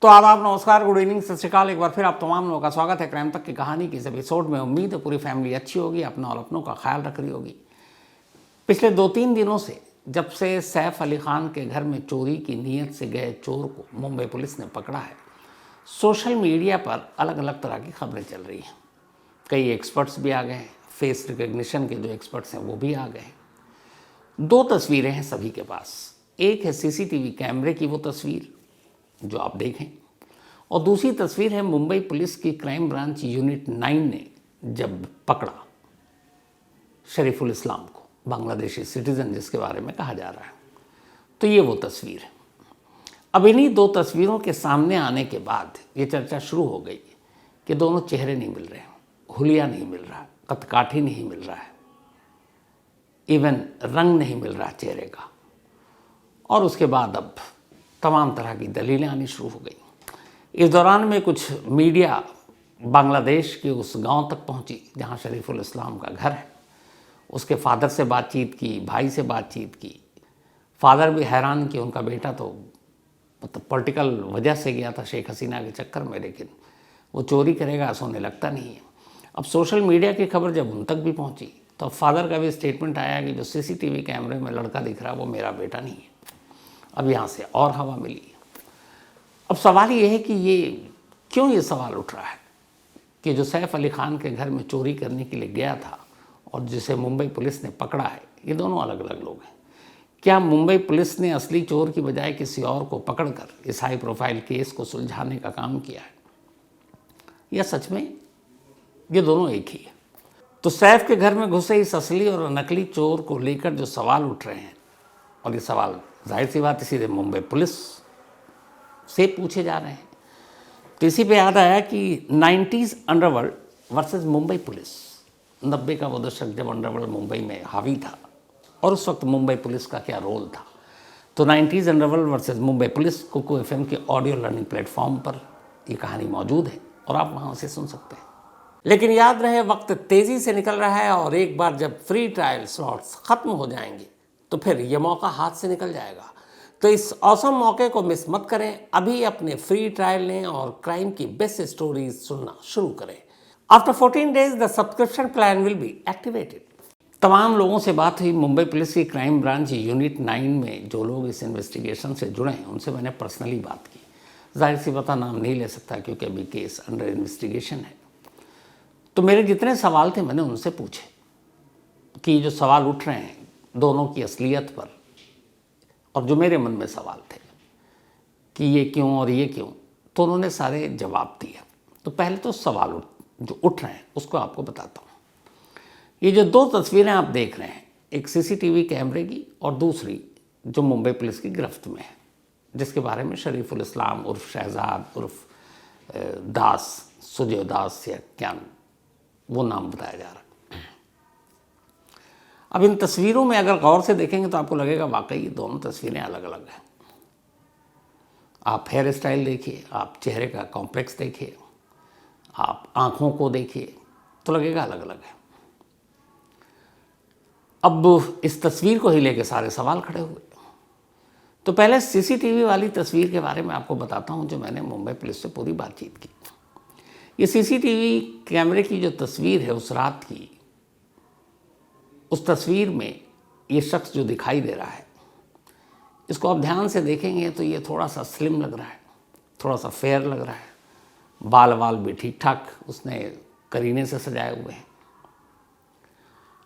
तो आदाब, नमस्कार, गुड इवनिंग, सत श्रीकाल। एक बार फिर आप तमाम लोगों का स्वागत है क्राइम तक की कहानी की इस एपिसोड में। उम्मीद है पूरी फैमिली अच्छी होगी, अपना और अपनों का ख्याल रख रही होगी। पिछले 2-3 दिनों से जब से सैफ अली खान के घर में चोरी की नीयत से गए चोर को मुंबई पुलिस ने पकड़ा है, सोशल मीडिया पर अलग अलग तरह की खबरें चल रही हैं। कई एक्सपर्ट्स भी आ गए हैं, फेस रिकग्निशन के जो एक्सपर्ट्स हैं वो भी आ गए हैं। 2 तस्वीरें हैं सभी के पास। एक है सीसीटीवी कैमरे की वो तस्वीर जो आप देखें, और दूसरी तस्वीर है मुंबई पुलिस की क्राइम ब्रांच यूनिट 9 ने जब पकड़ा शरीफुल इस्लाम को, बांग्लादेशी सिटीजन जिसके बारे में कहा जा रहा है। तो ये वो तस्वीर है। अब इन्हीं 2 तस्वीरों के सामने आने के बाद ये चर्चा शुरू हो गई कि दोनों चेहरे नहीं मिल रहे, हुलिया नहीं मिल रहा, कदकाठी नहीं मिल रहा है, इवन रंग नहीं मिल रहा चेहरे का। और उसके बाद अब तमाम तरह की दलीलें आनी शुरू हो गई। इस दौरान में कुछ मीडिया बांग्लादेश के उस गांव तक पहुंची जहां शरीफुल इस्लाम का घर है। उसके फादर से बातचीत की, भाई से बातचीत की। फादर भी हैरान कि उनका बेटा तो मतलब पॉलिटिकल वजह से गया था शेख हसीना के चक्कर में, लेकिन वो चोरी करेगा ऐसा उन्हें लगता नहीं है। अब सोशल मीडिया की खबर जब उन तक भी पहुँची तो फादर का भी स्टेटमेंट आया कि जो सीसीटीवी कैमरे में लड़का दिख रहा है वो मेरा बेटा नहीं है। अब यहाँ से और हवा मिली। अब सवाल ये है कि क्यों ये सवाल उठ रहा है कि जो सैफ अली खान के घर में चोरी करने के लिए गया था और जिसे मुंबई पुलिस ने पकड़ा है, ये दोनों अलग अलग लोग हैं। क्या मुंबई पुलिस ने असली चोर की बजाय किसी और को पकड़कर इस हाई प्रोफाइल केस को सुलझाने का काम किया है, या सच में ये दोनों एक ही है? तो सैफ के घर में घुसे इस असली और नकली चोर को लेकर जो सवाल उठ रहे हैं, और ये सवाल जाहिर सी बात सीधे मुंबई पुलिस से पूछे जा रहे हैं, तो इसी पे याद आया कि 90s underworld versus Mumbai police. 90 का वो दशक जब अंडरवर्ल्ड मुंबई में हावी था, और उस वक्त मुंबई पुलिस का क्या रोल था। तो 90s underworld versus Mumbai police Kuku FM के ऑडियो लर्निंग प्लेटफॉर्म पर ये कहानी मौजूद है और आप वहाँ से सुन सकते हैं। लेकिन याद रहे, वक्त तेज़ी से निकल रहा है और एक बार जब फ्री ट्रायल स्लॉट्स ख़त्म हो जाएंगे तो फिर ये मौका हाथ से निकल जाएगा। तो इस औसम मौके को मिस मत करें। अभी अपने फ्री ट्रायल लें और क्राइम की बेस्ट स्टोरीज सुनना शुरू करें। After 14 days the subscription plan will be activated. तमाम लोगों से बात हुई। मुंबई पुलिस की क्राइम ब्रांच यूनिट 9 में जो लोग इस इन्वेस्टिगेशन से जुड़े हैं उनसे मैंने पर्सनली बात की। जाहिर सी बात नाम नहीं ले सकता क्योंकि अभी केस अंडर इन्वेस्टिगेशन है। तो मेरे जितने सवाल थे मैंने उनसे पूछे कि जो सवाल उठ रहे हैं दोनों की असलियत पर, और जो मेरे मन में सवाल थे कि ये क्यों और ये क्यों, तो उन्होंने सारे जवाब दिए। तो पहले तो सवाल जो उठ रहे हैं उसको आपको बताता हूँ। ये जो 2 तस्वीरें आप देख रहे हैं, एक सीसीटीवी कैमरे की और दूसरी जो मुंबई पुलिस की गिरफ्त में है, जिसके बारे में शरीफुल इस्लाम उर्फ शहजाद उर्फ दास, सुजय दास या क्या वो नाम बताया जा रहा है। अब इन तस्वीरों में अगर गौर से देखेंगे तो आपको लगेगा वाकई ये दोनों तस्वीरें अलग अलग हैं। आप हेयर स्टाइल देखिए, आप चेहरे का कॉम्प्लेक्स देखिए, आप आँखों को देखिए, तो लगेगा अलग अलग है। अब इस तस्वीर को ही लेके सारे सवाल खड़े हुए। तो पहले सीसीटीवी वाली तस्वीर के बारे में आपको बताता हूँ जो मैंने मुंबई पुलिस से पूरी बातचीत की। ये सीसीटीवी कैमरे की जो तस्वीर है उस रात की, उस तस्वीर में ये शख्स जो दिखाई दे रहा है, इसको आप ध्यान से देखेंगे तो ये थोड़ा सा स्लिम लग रहा है, थोड़ा सा फेयर लग रहा है, बाल भी ठीक ठाक उसने करीने से सजाए हुए हैं।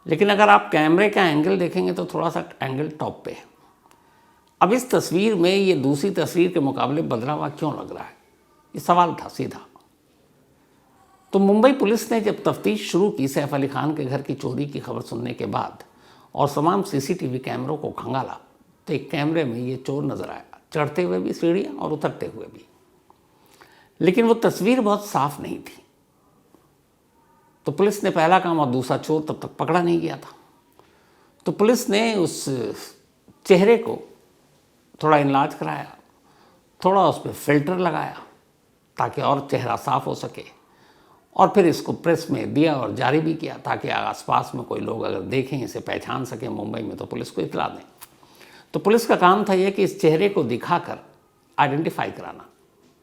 लेकिन अगर आप कैमरे का एंगल देखेंगे तो थोड़ा सा एंगल टॉप पे है। अब इस तस्वीर में ये दूसरी तस्वीर के मुकाबले बदला हुआ क्यों लग रहा है, ये सवाल था सीधा। तो मुंबई पुलिस ने जब तफ्तीश शुरू की सैफ अली खान के घर की चोरी की खबर सुनने के बाद और तमाम सीसीटीवी कैमरों को खंगाला, तो एक कैमरे में ये चोर नजर आया, चढ़ते हुए भी सीढ़ियाँ और उतरते हुए भी। लेकिन वो तस्वीर बहुत साफ नहीं थी। तो पुलिस ने पहला काम, और दूसरा चोर तब तक पकड़ा नहीं गया था, तो पुलिस ने उस चेहरे को थोड़ा इनलाज कराया, थोड़ा उस पर फिल्टर लगाया ताकि और चेहरा साफ हो सके, और फिर इसको प्रेस में दिया और जारी भी किया ताकि आसपास में कोई लोग अगर देखें, इसे पहचान सकें मुंबई में, तो पुलिस को इतला दें। तो पुलिस का काम था यह कि इस चेहरे को दिखाकर आइडेंटिफाई कराना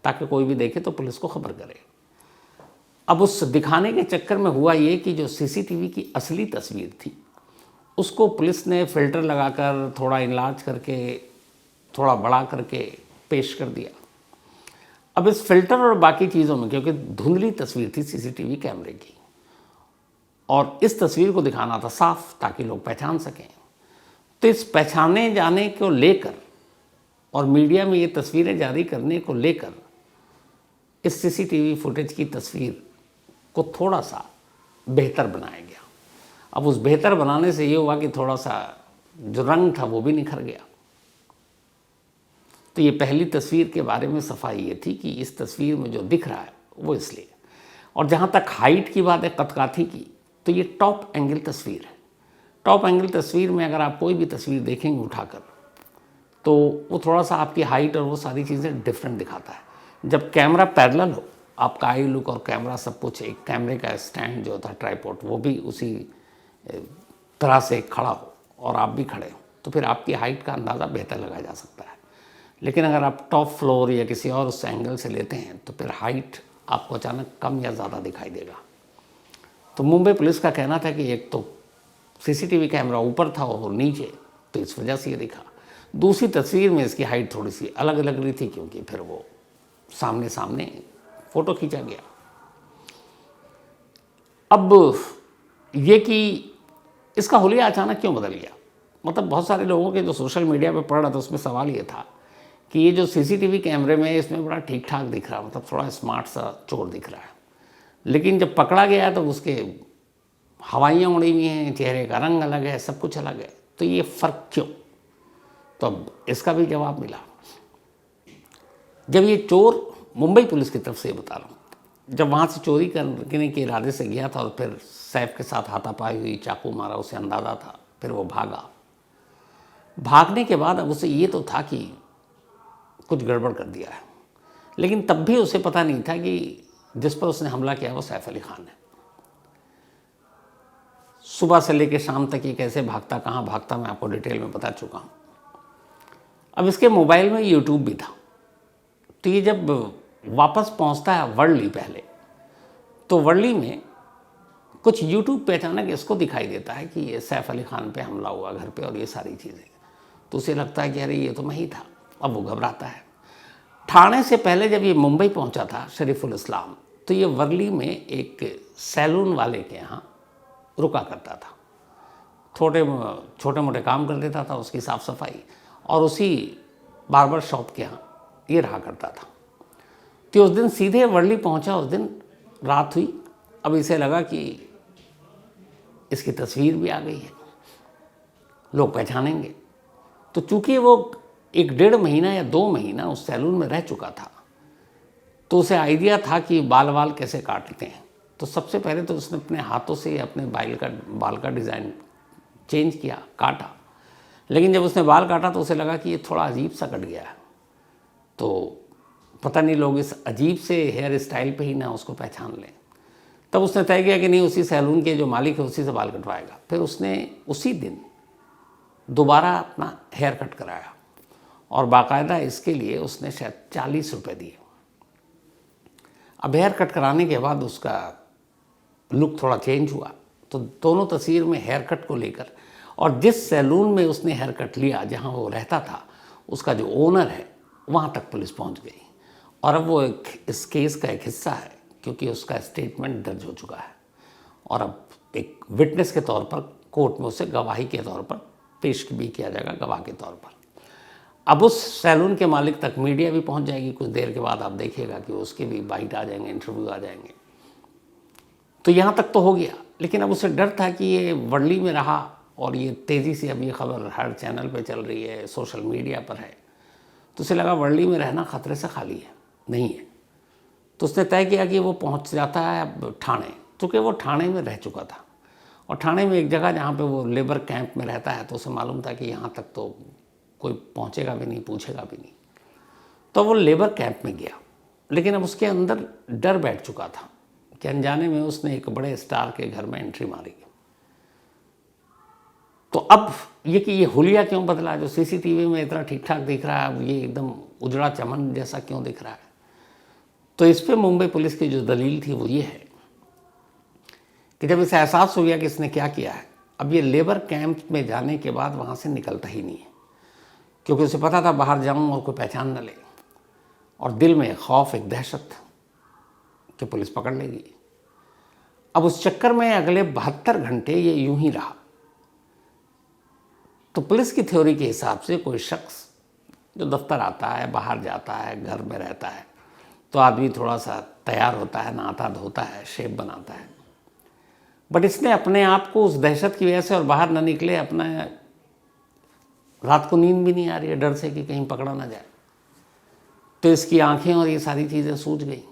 ताकि कोई भी देखे तो पुलिस को खबर करे। अब उस दिखाने के चक्कर में हुआ ये कि जो सीसीटीवी की असली तस्वीर थी उसको पुलिस ने फ़िल्टर लगाकर थोड़ा इनलार्ज करके थोड़ा बड़ा करके पेश कर दिया। अब इस फिल्टर और बाकी चीज़ों में, क्योंकि धुंधली तस्वीर थी सीसीटीवी कैमरे की और इस तस्वीर को दिखाना था साफ ताकि लोग पहचान सकें, तो इस पहचाने जाने को लेकर और मीडिया में ये तस्वीरें जारी करने को लेकर इस सीसीटीवी फुटेज की तस्वीर को थोड़ा सा बेहतर बनाया गया। अब उस बेहतर बनाने से ये हुआ कि थोड़ा सा जो रंग था वो भी निखर गया। तो ये पहली तस्वीर के बारे में सफाई ये थी कि इस तस्वीर में जो दिख रहा है वो इसलिए। और जहाँ तक हाइट की बात है कदकाठी की, तो ये टॉप एंगल तस्वीर है। टॉप एंगल तस्वीर में अगर आप कोई भी तस्वीर देखेंगे उठाकर तो वो थोड़ा सा आपकी हाइट और वो सारी चीज़ें डिफरेंट दिखाता है। जब कैमरा पैरेलल हो, आपका आई लुक और कैमरा सब कुछ, एक कैमरे का स्टैंड जो था ट्राइपॉड वो भी उसी तरह से खड़ा हो और आप भी खड़े हो, तो फिर आपकी हाइट का अंदाज़ा बेहतर लगाया जा सकता है। लेकिन अगर आप टॉप फ्लोर या किसी और उस एंगल से लेते हैं तो फिर हाइट आपको अचानक कम या ज़्यादा दिखाई देगा। तो मुंबई पुलिस का कहना था कि एक तो सीसीटीवी कैमरा ऊपर था और नीचे, तो इस वजह से ये दिखा। दूसरी तस्वीर में इसकी हाइट थोड़ी सी अलग लग रही थी क्योंकि फिर वो सामने सामने फ़ोटो खींचा गया। अब ये कि इसका हुलिया अचानक क्यों बदल गया, मतलब बहुत सारे लोगों के जो सोशल मीडिया पे पढ़ रहा था उसमें सवाल ये था कि ये जो सीसीटीवी कैमरे में इसमें बड़ा ठीक ठाक दिख रहा है, मतलब थोड़ा स्मार्ट सा चोर दिख रहा है, लेकिन जब पकड़ा गया तो उसके हवाइयाँ उड़ी हुई हैं, चेहरे का रंग अलग है, सब कुछ अलग है, तो ये फ़र्क क्यों? तो अब इसका भी जवाब मिला। जब ये चोर, मुंबई पुलिस की तरफ से ये बता रहा हूँ, जब वहाँ से चोरी करने के इरादे से गया था और फिर सैफ के साथ हाथापाई हुई, चाकू मारा, उसे अंदाज़ा था, फिर वो भागा। भागने के बाद अब उसे ये तो था कि कुछ गड़बड़ कर दिया है, लेकिन तब भी उसे पता नहीं था कि जिस पर उसने हमला किया वो सैफ अली खान है। सुबह से लेकर शाम तक ये कैसे भागता, कहाँ भागता, मैं आपको डिटेल में बता चुका हूँ। अब इसके मोबाइल में यूट्यूब भी था, तो ये जब वापस पहुँचता है वर्ली पहले, तो वर्ली में कुछ यूट्यूब पे अचानक इसको दिखाई देता है कि ये सैफ अली खान पे हमला हुआ घर पे और ये सारी चीज़ें, तो उसे लगता है कि अरे ये तो मैं ही था। अब वो घबराता है। ठाणे से पहले जब ये मुंबई पहुंचा था शरीफुल इस्लाम, तो ये वर्ली में एक सैलून वाले के यहाँ रुका करता था, छोटे मोटे काम कर देता था, उसकी साफ़ सफाई, और उसी बार्बर शॉप के यहाँ ये रहा करता था। तो उस दिन सीधे वर्ली पहुंचा, उस दिन रात हुई। अब इसे लगा कि इसकी तस्वीर भी आ गई है, लोग पहचानेंगे। तो चूंकि वो 1-1.5 महीना या 2 महीना उस सैलून में रह चुका था, तो उसे आइडिया था कि बाल कैसे काटते हैं। तो सबसे पहले तो उसने अपने हाथों से अपने बाल का डिज़ाइन चेंज किया, काटा। लेकिन जब उसने बाल काटा तो उसे लगा कि ये थोड़ा अजीब सा कट गया है, तो पता नहीं लोग इस अजीब से हेयर स्टाइल पे ही ना उसको पहचान लें। तब उसने तय किया कि नहीं, उसी सैलून के जो मालिक है उसी से बाल कटवाएगा। फिर उसने उसी दिन दोबारा अपना हेयर कट कराया और बाकायदा इसके लिए उसने शायद 40 रुपये दिए। अब हेयर कट कराने के बाद उसका लुक थोड़ा चेंज हुआ। तो दोनों तस्वीर में हेयर कट को लेकर, और जिस सैलून में उसने हेयर कट लिया जहाँ वो रहता था, उसका जो ओनर है वहाँ तक पुलिस पहुँच गई। और अब वो इस केस का एक हिस्सा है क्योंकि उसका स्टेटमेंट दर्ज हो चुका है और अब एक विटनेस के तौर पर कोर्ट में उसे गवाही के तौर पर पेश भी किया जाएगा, गवाह के तौर पर। अब उस सैलून के मालिक तक मीडिया भी पहुंच जाएगी। कुछ देर के बाद आप देखिएगा कि उसके भी बाइट आ जाएंगे, इंटरव्यू आ जाएंगे। तो यहाँ तक तो हो गया, लेकिन अब उसे डर था कि ये वर्ली में रहा और ये तेज़ी से अब ये खबर हर चैनल पे चल रही है, सोशल मीडिया पर है, तो उसे लगा वर्ली में रहना खतरे से खाली है, नहीं है। तो उसने तय किया कि वो पहुँच जाता है अब ठाणे, क्योंकि वो ठाणे में रह चुका था और ठाणे में एक जगह जहाँ पे वो लेबर कैंप में रहता है, तो उसे मालूम था कि यहाँ तक तो कोई पहुँचेगा भी नहीं, पूछेगा भी नहीं। तो वो लेबर कैंप में गया, लेकिन अब उसके अंदर डर बैठ चुका था कि अनजाने में उसने एक बड़े स्टार के घर में एंट्री मारी। तो अब ये कि ये हुलिया क्यों बदला, जो सीसीटीवी में इतना ठीक ठाक दिख रहा है, अब ये एकदम उजड़ा चमन जैसा क्यों दिख रहा है। तो इस पे मुंबई पुलिस की जो दलील थी वो ये है कि जब इसे एहसास हो गया कि इसने क्या किया है, अब ये लेबर कैंप में जाने के बाद वहाँ से निकलता ही नहीं है, क्योंकि उसे पता था बाहर जाऊँ और कोई पहचान न ले, और दिल में एक खौफ, एक दहशत कि पुलिस पकड़ लेगी। अब उस चक्कर में अगले 72 घंटे ये यूं ही रहा। तो पुलिस की थ्योरी के हिसाब से कोई शख्स जो दफ्तर आता है, बाहर जाता है, घर में रहता है, तो आदमी थोड़ा सा तैयार होता है, नहाता धोता है, शेप बनाता है, बट इसने अपने आप को उस दहशत की वजह से और बाहर ना निकले, अपना रात को नींद भी नहीं आ रही है डर से कि कहीं पकड़ा ना जाए, तो इसकी आंखें और ये सारी चीज़ें सूज गई।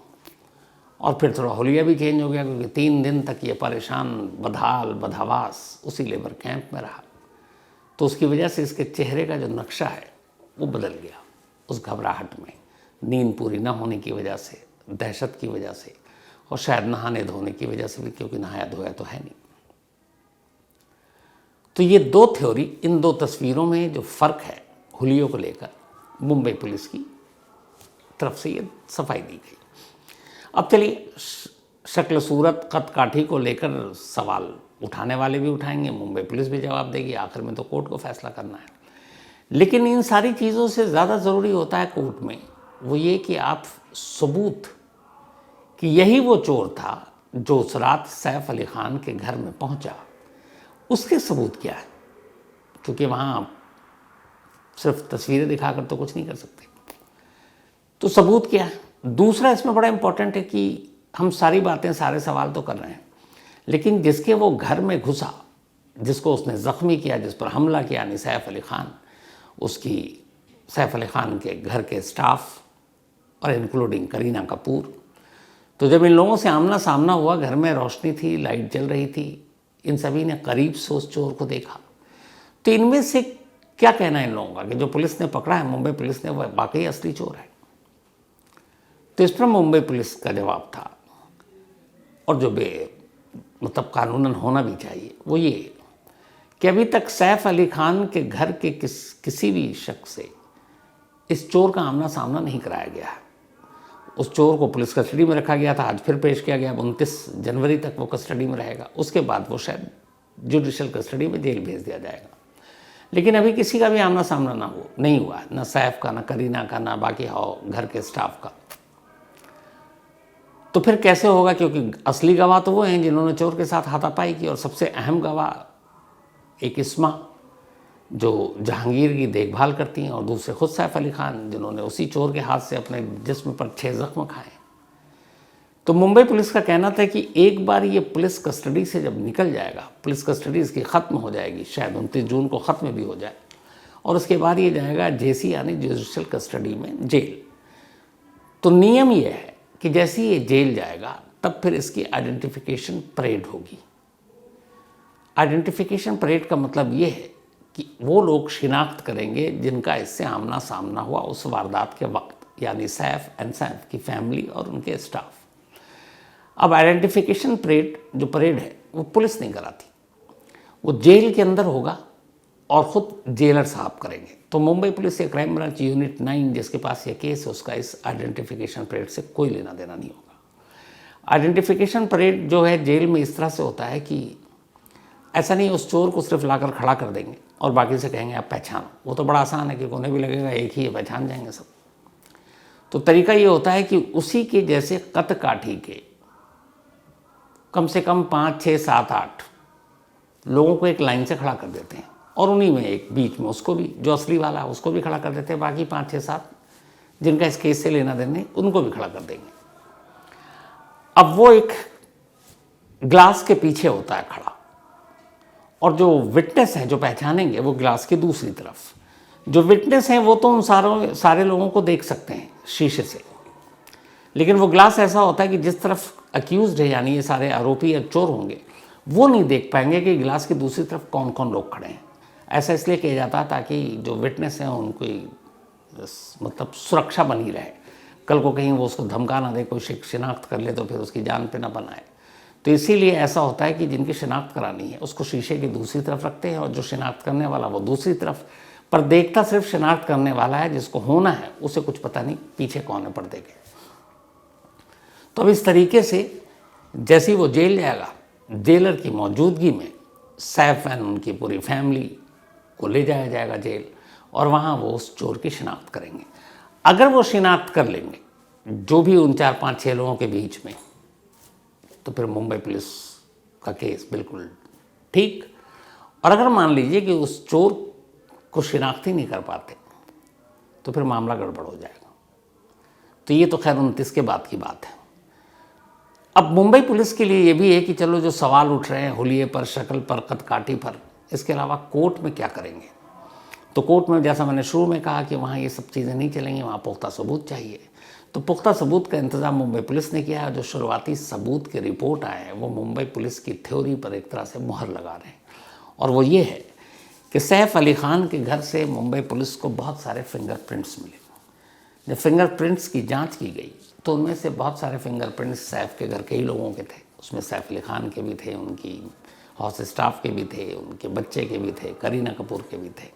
और फिर थोड़ा हुलिया भी चेंज हो गया, क्योंकि 3 दिन तक ये परेशान, बदहाल, बदहवास उसी लेबर कैंप में रहा। तो उसकी वजह से इसके चेहरे का जो नक्शा है वो बदल गया, उस घबराहट में, नींद पूरी ना होने की वजह से, दहशत की वजह से, और शायद नहाने धोने की वजह से भी, क्योंकि नहाया धोया तो है नहीं। तो ये 2 थ्योरी, इन 2 तस्वीरों में जो फ़र्क है हुलियों को लेकर, मुंबई पुलिस की तरफ से ये सफाई दी गई। अब चलिए, शक्ल सूरत कद काठी को लेकर सवाल उठाने वाले भी उठाएंगे, मुंबई पुलिस भी जवाब देगी, आखिर में तो कोर्ट को फैसला करना है। लेकिन इन सारी चीज़ों से ज़्यादा ज़रूरी होता है कोर्ट में वो ये कि आप सबूत कि यही वो चोर था जो उस रात सैफ अली खान के घर में पहुंचा, उसके सबूत क्या है, क्योंकि वहाँ सिर्फ तस्वीरें दिखाकर तो कुछ नहीं कर सकते। तो सबूत क्या है। दूसरा इसमें बड़ा इंपॉर्टेंट है कि हम सारी बातें, सारे सवाल तो कर रहे हैं, लेकिन जिसके वो घर में घुसा, जिसको उसने ज़ख्मी किया, जिस पर हमला किया, यानी सैफ अली खान, उसकी सैफ अली खान के घर के स्टाफ और इंक्लूडिंग करीना कपूर। तो जब इन लोगों से आमना सामना हुआ, घर में रोशनी थी, लाइट जल रही थी, इन सभी ने करीब से उस चोर को देखा। तो इनमें से क्या कहना है इन लोगों का कि जो पुलिस ने पकड़ा है, मुंबई पुलिस ने, वह वाकई असली चोर है। तो इस पर मुंबई पुलिस का जवाब था, और जो मतलब कानूनन होना भी चाहिए, वो ये कि अभी तक सैफ अली खान के घर के किसी भी शख्स से इस चोर का आमना सामना नहीं कराया गया है। उस चोर को पुलिस कस्टडी में रखा गया था, आज फिर पेश किया गया, 29 जनवरी तक वो कस्टडी में रहेगा, उसके बाद वो शायद जुडिशल कस्टडी में जेल भेज दिया जाएगा। लेकिन अभी किसी का भी आमना सामना नहीं हुआ, ना सैफ का, ना करीना का, ना बाकी घर के स्टाफ का। तो फिर कैसे होगा, क्योंकि असली गवाह तो वो हैं जिन्होंने चोर के साथ हाथापाई की, और सबसे अहम गवाह एक इस्मा जो जहांगीर की देखभाल करती हैं, और दूसरे खुद सैफ अली खान जिन्होंने उसी चोर के हाथ से अपने जिस्म पर 6 जख्म खाए। तो मुंबई पुलिस का कहना था कि एक बार ये पुलिस कस्टडी से जब निकल जाएगा, पुलिस कस्टडी इसकी ख़त्म हो जाएगी, शायद 29 जून को ख़त्म भी हो जाए, और उसके बाद ये जाएगा जेसी यानी जुडिशल कस्टडी में, जेल। तो नियम ये है कि जैसे ये जेल जाएगा तब फिर इसकी आइडेंटिफिकेशन परेड होगी। आइडेंटिफिकेशन परेड का मतलब ये है कि वो लोग शिनाख्त करेंगे जिनका इससे आमना सामना हुआ उस वारदात के वक्त, यानी सैफ एंड सैफ की फैमिली और उनके स्टाफ। अब आइडेंटिफिकेशन परेड है वो पुलिस नहीं कराती, वो जेल के अंदर होगा और ख़ुद जेलर साहब करेंगे। तो मुंबई पुलिस या क्राइम ब्रांच यूनिट 9 जिसके पास ये केस है, उसका इस आइडेंटिफिकेशन परेड से कोई लेना देना नहीं होगा। आइडेंटिफिकेशन परेड जो है जेल में इस तरह से होता है कि ऐसा नहीं उस चोर को सिर्फ लाकर खड़ा कर देंगे और बाकी से कहेंगे आप पहचानो, वो तो बड़ा आसान है कि उन्हें भी लगेगा एक ही है, पहचान जाएंगे सब। तो तरीका ये होता है कि उसी के जैसे कद काठी के कम से कम 5, 6, 7, 8 लोगों को एक लाइन से खड़ा कर देते हैं, और उन्हीं में एक बीच में उसको भी, जो असली वाला है उसको भी खड़ा कर देते हैं, बाकी 5, 6, 7 जिनका इस केस से लेना देना उनको भी खड़ा कर देंगे। अब वो एक ग्लास के पीछे होता है खड़ा, और जो विटनेस हैं जो पहचानेंगे वो ग्लास की दूसरी तरफ। जो विटनेस हैं वो तो उन सारे लोगों को देख सकते हैं शीशे से, लेकिन वो ग्लास ऐसा होता है कि जिस तरफ अक्यूज्ड है, यानी ये सारे आरोपी या चोर होंगे, वो नहीं देख पाएंगे कि ग्लास की दूसरी तरफ कौन कौन लोग खड़े हैं। ऐसा इसलिए किया जाता है ताकि जो विटनेस हैं उनको मतलब सुरक्षा बनी रहे, कल को कहीं वो उसको धमका ना दे, कोई शिनाख्त कर ले तो फिर उसकी जान पे ना बनाए। तो इसीलिए ऐसा होता है कि जिनकी शिनाख्त करानी है उसको शीशे की दूसरी तरफ रखते हैं, और जो शिनाख्त करने वाला वो दूसरी तरफ, पर देखता सिर्फ शिनाख्त करने वाला है, जिसको होना है उसे कुछ पता नहीं पीछे कौन है पर्दे के। तो अब इस तरीके से जैसे ही वो जेल जाएगा, जेलर की मौजूदगी में सैफ एंड उनकी पूरी फैमिली को ले जाया जाएगा जेल, और वहाँ वो उस चोर की शिनाख्त करेंगे। अगर वो शिनाख्त कर लेंगे जो भी उन 4-5-6 लोगों के बीच में, तो फिर मुंबई पुलिस का केस बिल्कुल ठीक। और अगर मान लीजिए कि उस चोर को शिनाख्त ही नहीं कर पाते, तो फिर मामला गड़बड़ हो जाएगा। तो ये तो खैर 29 के बाद की बात है। अब मुंबई पुलिस के लिए ये भी है कि चलो जो सवाल उठ रहे हैं हुलिये पर, शक्ल पर, कदकाठी पर, इसके अलावा कोर्ट में क्या करेंगे। तो कोर्ट में जैसा मैंने शुरू में कहा कि वहाँ ये सब चीज़ें नहीं चलेंगी, वहाँ पुख्ता सबूत चाहिए। तो पुख्ता सबूत का इंतज़ाम मुंबई पुलिस ने किया है। जो शुरुआती सबूत के रिपोर्ट आए हैं वो मुंबई पुलिस की थ्योरी पर एक तरह से मुहर लगा रहे हैं, और वो ये है कि सैफ अली खान के घर से मुंबई पुलिस को बहुत सारे फिंगरप्रिंट्स मिले। जब फिंगरप्रिंट्स की जांच की गई तो उनमें से बहुत सारे फिंगरप्रिंट्स सैफ के घर के ही लोगों के थे। उसमें सैफ अली खान के भी थे, उनकी हाउस स्टाफ के भी थे, उनके बच्चे के भी थे, करीना कपूर के भी थे।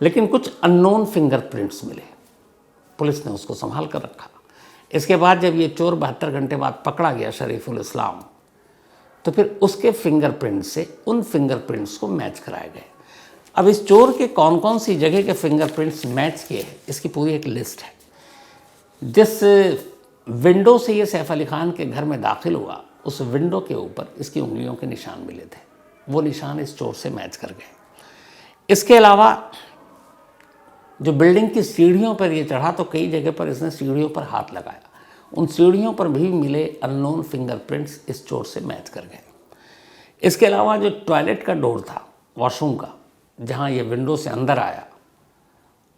लेकिन कुछ अननोन फिंगरप्रिंट्स मिले। पुलिस ने उसको संभाल कर रखा। इसके बाद जब ये चोर 72 घंटे बाद पकड़ा गया, शरीफुल इस्लाम, तो फिर उसके फिंगरप्रिंट से उन फिंगरप्रिंट्स को मैच कराए गए। अब इस चोर के कौन कौन सी जगह के फिंगरप्रिंट्स मैच किए हैं, इसकी पूरी एक लिस्ट है। जिस विंडो से ये सैफ अली खान के घर में दाखिल हुआ, उस विंडो के ऊपर इसकी उंगलियों के निशान मिले थे। वो निशान इस चोर से मैच कर गए। इसके अलावा जो बिल्डिंग की सीढ़ियों पर ये चढ़ा, तो कई जगह पर इसने सीढ़ियों पर हाथ लगाया। उन सीढ़ियों पर भी मिले अननोन फिंगरप्रिंट्स इस चोर से मैच कर गए। इसके अलावा जो टॉयलेट का डोर था, वॉशरूम का, जहाँ ये विंडो से अंदर आया,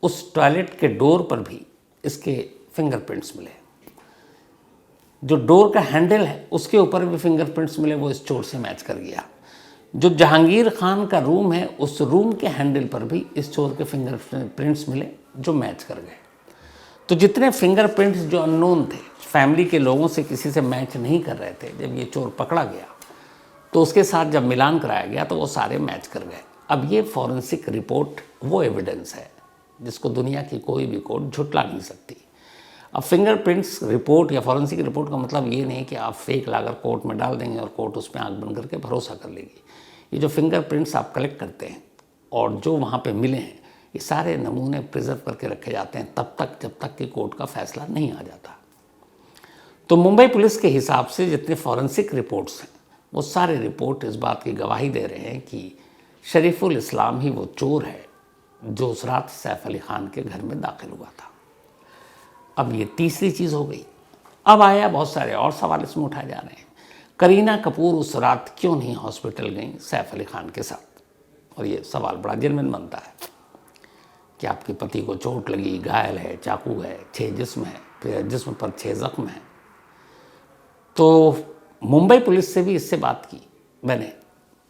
उस टॉयलेट के डोर पर भी इसके फिंगरप्रिंट्स मिले। जो डोर का हैंडल है उसके ऊपर भी फिंगरप्रिंट्स मिले, वो इस चोर से मैच कर गया। जो जहांगीर खान का रूम है, उस रूम के हैंडल पर भी इस चोर के फिंगरप्रिंट्स मिले, जो मैच कर गए। तो जितने फिंगरप्रिंट्स जो अननोन थे, फैमिली के लोगों से किसी से मैच नहीं कर रहे थे, जब ये चोर पकड़ा गया तो उसके साथ जब मिलान कराया गया तो वो सारे मैच कर गए। अब ये फॉरेंसिक रिपोर्ट वो एविडेंस है जिसको दुनिया की कोई भी कोर्ट झुटला नहीं सकती। अब फिंगरप्रिंट्स रिपोर्ट या फॉरेंसिक रिपोर्ट का मतलब ये नहीं कि आप फेक लाकर कोर्ट में डाल देंगे और कोर्ट उस पर आंख बंद करके भरोसा कर लेगी। ये जो फिंगरप्रिंट्स आप कलेक्ट करते हैं और जो वहाँ पे मिले हैं, ये सारे नमूने प्रिजर्व करके रखे जाते हैं तब तक जब तक कि कोर्ट का फैसला नहीं आ जाता। तो मुंबई पुलिस के हिसाब से जितने फॉरेंसिक रिपोर्ट्स हैं, वो सारे रिपोर्ट इस बात की गवाही दे रहे हैं कि शरीफुल इस्लाम ही वो चोर है जो उस रात सैफ अली खान के घर में दाखिल हुआ था। अब ये तीसरी चीज़ हो गई। अब आया बहुत सारे और सवाल इसमें उठाए जा रहे हैं। करीना कपूर उस रात क्यों नहीं हॉस्पिटल गई सैफ अली खान के साथ? और ये सवाल बड़ा जेन्युइन बनता है कि आपके पति को चोट लगी, घायल है, चाकू है, 6 जिस्म है, फिर जिस्म पर 6 जख्म है। तो मुंबई पुलिस से भी इससे बात की मैंने,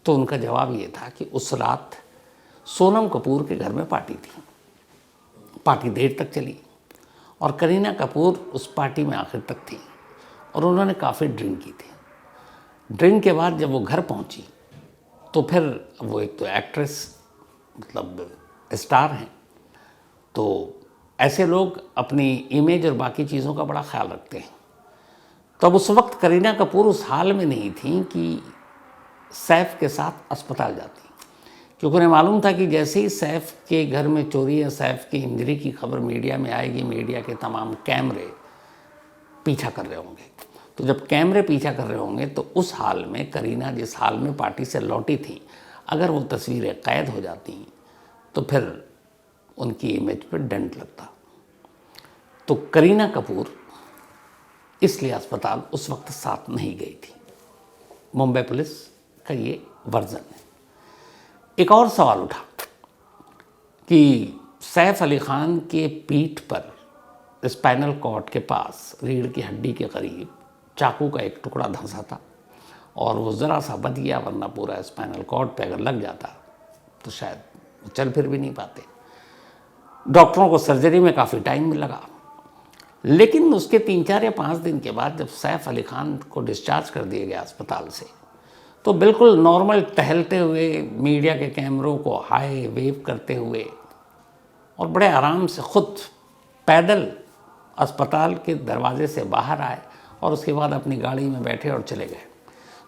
तो उनका जवाब ये था कि उस रात सोनम कपूर के घर में पार्टी थी। पार्टी देर तक चली और करीना कपूर उस पार्टी में आखिर तक थी और उन्होंने काफ़ी ड्रिंक की थी। ड्रिंक के बाद जब वो घर पहुंची तो फिर वो एक तो एक्ट्रेस मतलब स्टार हैं, तो ऐसे लोग अपनी इमेज और बाकी चीज़ों का बड़ा ख्याल रखते हैं। तो अब उस वक्त करीना कपूर उस हाल में नहीं थी कि सैफ के साथ अस्पताल जाती, क्योंकि उन्हें मालूम था कि जैसे ही सैफ के घर में चोरी या सैफ की इंजरी की खबर मीडिया में आएगी, मीडिया के तमाम कैमरे पीछा कर रहे होंगे। तो जब कैमरे पीछा कर रहे होंगे तो उस हाल में करीना जिस हाल में पार्टी से लौटी थी, अगर वो तस्वीरें कैद हो जाती तो फिर उनकी इमेज पर डंट लगता। तो करीना कपूर इसलिए अस्पताल उस वक्त साथ नहीं गई थी। मुंबई पुलिस का ये वर्जन है। एक और सवाल उठा कि सैफ अली खान के पीठ पर स्पाइनल कॉर्ड के पास रीढ़ की हड्डी के करीब चाकू का एक टुकड़ा धंसा था और वो ज़रा सा बच गया, वरना पूरा स्पाइनल कॉर्ड पे अगर लग जाता तो शायद वो चल फिर भी नहीं पाते। डॉक्टरों को सर्जरी में काफ़ी टाइम लगा, लेकिन उसके 3-4 या 5 दिन के बाद जब सैफ अली खान को डिस्चार्ज कर दिया गया अस्पताल से, तो बिल्कुल नॉर्मल टहलते हुए, मीडिया के कैमरों को हाय वेव करते हुए और बड़े आराम से खुद पैदल अस्पताल के दरवाजे से बाहर आए और उसके बाद अपनी गाड़ी में बैठे और चले गए।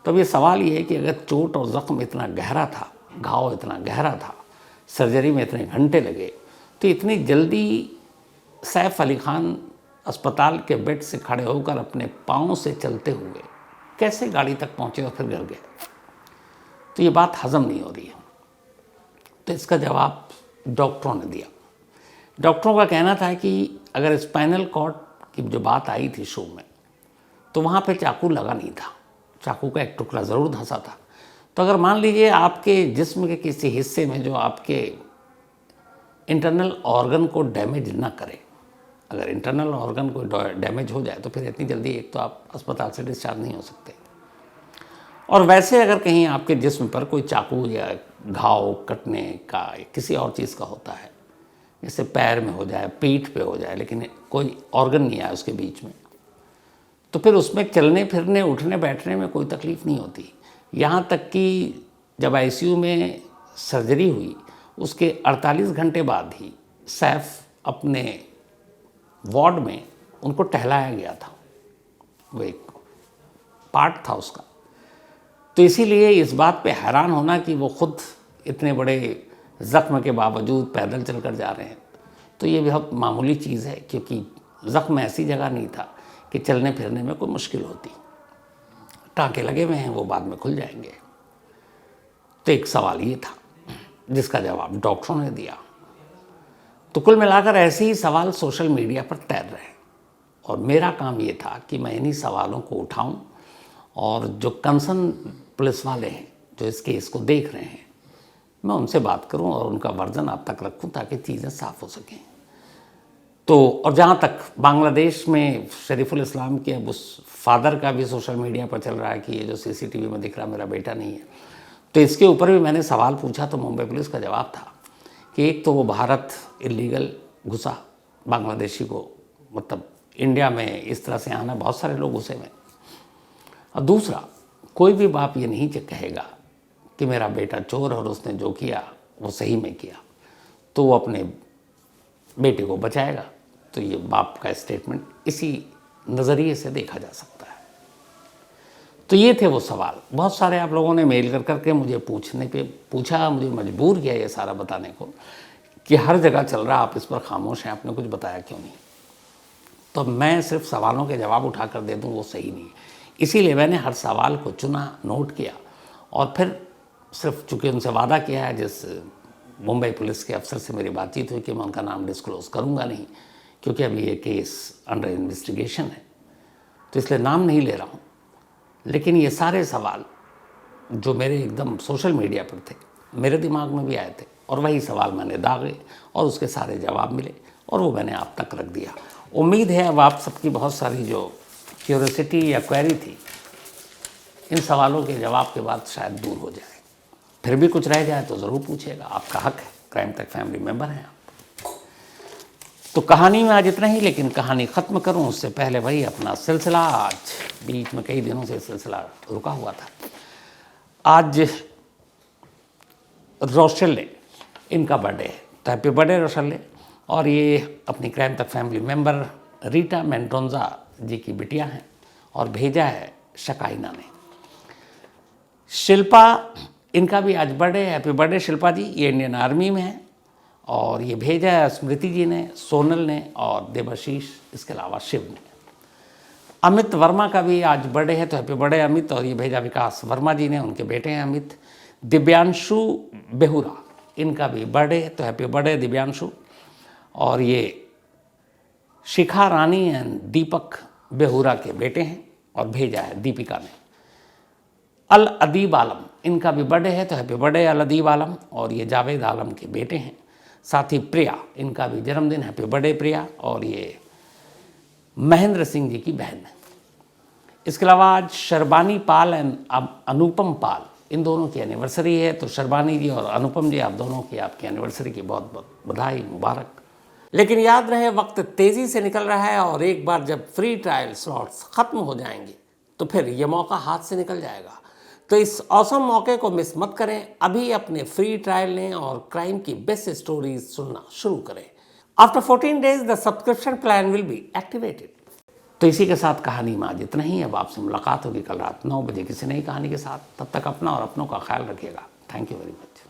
तो अब ये सवाल ये है कि अगर चोट और ज़ख्म इतना गहरा था, घाव इतना गहरा था, सर्जरी में इतने घंटे लगे, तो इतनी जल्दी सैफ अली खान अस्पताल के बेड से खड़े होकर अपने पाँव से चलते हुए कैसे गाड़ी तक पहुँचे और फिर घर गए? तो ये बात हज़म नहीं हो रही है। तो इसका जवाब डॉक्टरों ने दिया। डॉक्टरों का कहना था कि अगर स्पाइनल कॉर्ड की जो बात आई थी शो में, तो वहाँ पे चाकू लगा नहीं था, चाकू का एक टुकड़ा ज़रूर धंसा था। तो अगर मान लीजिए आपके जिस्म के किसी हिस्से में जो आपके इंटरनल ऑर्गन को डैमेज ना करे, अगर इंटरनल ऑर्गन को डैमेज हो जाए तो फिर इतनी जल्दी एक तो आप अस्पताल से डिस्चार्ज नहीं हो सकते। और वैसे अगर कहीं आपके जिस्म पर कोई चाकू या घाव कटने का किसी और चीज़ का होता है, जैसे पैर में हो जाए, पीठ पे हो जाए, लेकिन कोई ऑर्गन नहीं आया उसके बीच में, तो फिर उसमें चलने फिरने उठने बैठने में कोई तकलीफ़ नहीं होती। यहाँ तक कि जब आईसीयू में सर्जरी हुई उसके 48 घंटे बाद ही सैफ अपने वार्ड में उनको टहलाया गया था, वो एक पार्ट था उसका। तो इसीलिए इस बात पे हैरान होना कि वो खुद इतने बड़े ज़ख्म के बावजूद पैदल चलकर जा रहे हैं, तो ये बहुत मामूली चीज़ है, क्योंकि ज़ख्म ऐसी जगह नहीं था कि चलने फिरने में कोई मुश्किल होती। टाँके लगे हुए हैं, वो बाद में खुल जाएंगे। तो एक सवाल ये था जिसका जवाब डॉक्टरों ने दिया। तो कुल मिलाकर ऐसे ही सवाल सोशल मीडिया पर तैर रहे, और मेरा काम ये था कि मैं इन्हीं सवालों को उठाऊं और जो कंसर्न पुलिस वाले हैं जो इस केस को देख रहे हैं, मैं उनसे बात करूं और उनका वर्जन आप तक रखूं ताकि चीज़ें साफ हो सकें। तो और जहाँ तक बांग्लादेश में शरीफुल इस्लाम के अब उस फादर का भी सोशल मीडिया पर चल रहा है कि ये जो सीसीटीवी में दिख रहा मेरा बेटा नहीं है, तो इसके ऊपर भी मैंने सवाल पूछा। तो मुंबई पुलिस का जवाब था कि एक तो वो भारत इलीगल घुसा, बांग्लादेशी को मतलब इंडिया में इस तरह से आना, बहुत सारे लोग घुसे में, और दूसरा कोई भी बाप ये नहीं कहेगा कि मेरा बेटा चोर और उसने जो किया वो सही में किया, तो वो अपने बेटे को बचाएगा। तो ये बाप का स्टेटमेंट इसी नज़रिए से देखा जा सकता है। तो ये थे वो सवाल। बहुत सारे आप लोगों ने मेल कर करके मुझे पूछा, मुझे मजबूर किया ये सारा बताने को कि हर जगह चल रहा, आप इस पर खामोश हैं, आपने कुछ बताया क्यों नहीं। तो मैं सिर्फ सवालों के जवाब उठा कर दे दूँ वो सही नहीं है। इसीलिए मैंने हर सवाल को चुना, नोट किया, और फिर सिर्फ चूँकि उनसे वादा किया है, जिस मुंबई पुलिस के अफसर से मेरी बातचीत हुई कि मैं उनका नाम डिस्क्लोज़ करूँगा नहीं, क्योंकि अभी ये केस अंडर इन्वेस्टिगेशन है, तो इसलिए नाम नहीं ले रहा हूँ। लेकिन ये सारे सवाल जो मेरे एकदम सोशल मीडिया पर थे, मेरे दिमाग में भी आए थे, और वही सवाल मैंने दागे और उसके सारे जवाब मिले और वो मैंने आप तक रख दिया। उम्मीद है अब आप सबकी बहुत सारी जो क्यूरियोसिटी या क्वेरी थी, इन सवालों के जवाब के बाद शायद दूर हो जाए। फिर भी कुछ रह जाए तो ज़रूर पूछिएगा, आपका हक है, क्राइम तक फैमिली मेम्बर हैं आप। तो कहानी में आज इतना ही, लेकिन कहानी ख़त्म करूं उससे पहले वही अपना सिलसिला, आज बीच में कई दिनों से सिलसिला रुका हुआ था। आज रोशल्ले, इनका बर्थडे है, तो हैप्पी बर्थडे रोशल्ले। और ये अपनी क्राइम तक फैमिली मेम्बर रीटा मेंडोंजा जी की बिटिया हैं, और भेजा है शकाइना ने। शिल्पा, इनका भी आज बर्थडे है, हैप्पी बर्थडे शिल्पा जी। ये इंडियन आर्मी में है, और ये भेजा है स्मृति जी ने, सोनल ने और देवाशीष, इसके अलावा शिव ने। अमित वर्मा का भी आज बर्थडे है, तो हैप्पी बर्थडे अमित। और ये भेजा विकास वर्मा जी ने, उनके बेटे हैं अमित। दिव्यांशु बेहुरा, इनका भी बर्थडे है, तो हैप्पी बर्थडे दिव्यांशु। और ये शिखा रानी एंड दीपक बेहुरा के बेटे हैं, और भेजा है दीपिका ने। अल अदीब आलम, इनका भी बर्थडे है, तो हैप्पी बर्थडे अल अदीब आलम। और ये जावेद आलम के बेटे हैं। साथ ही प्रिया, इनका भी जन्मदिन, हैप्पी बर्थडे प्रिया। और ये महेंद्र सिंह जी की बहन है। इसके अलावा आज शर्बानी पाल एंड अनुपम पाल, इन दोनों की एनिवर्सरी है। तो शर्बानी जी और अनुपम जी, आप दोनों की आपकी एनिवर्सरी की बहुत बहुत बधाई, मुबारक। लेकिन याद रहे, वक्त तेज़ी से निकल रहा है, और एक बार जब फ्री ट्रायल स्लॉट्स ख़त्म हो जाएंगे तो फिर ये मौका हाथ से निकल जाएगा। तो इस औसम मौके को मिस मत करें। अभी अपने फ्री ट्रायल लें और क्राइम की बेस्ट स्टोरीज सुनना शुरू करें। After 14 days the subscription plan will be activated. तो इसी के साथ कहानी में आज इतना ही। अब आपसे मुलाकात होगी कल रात 9 बजे किसी नई कहानी के साथ। तब तक अपना और अपनों का ख्याल रखिएगा। Thank you very much.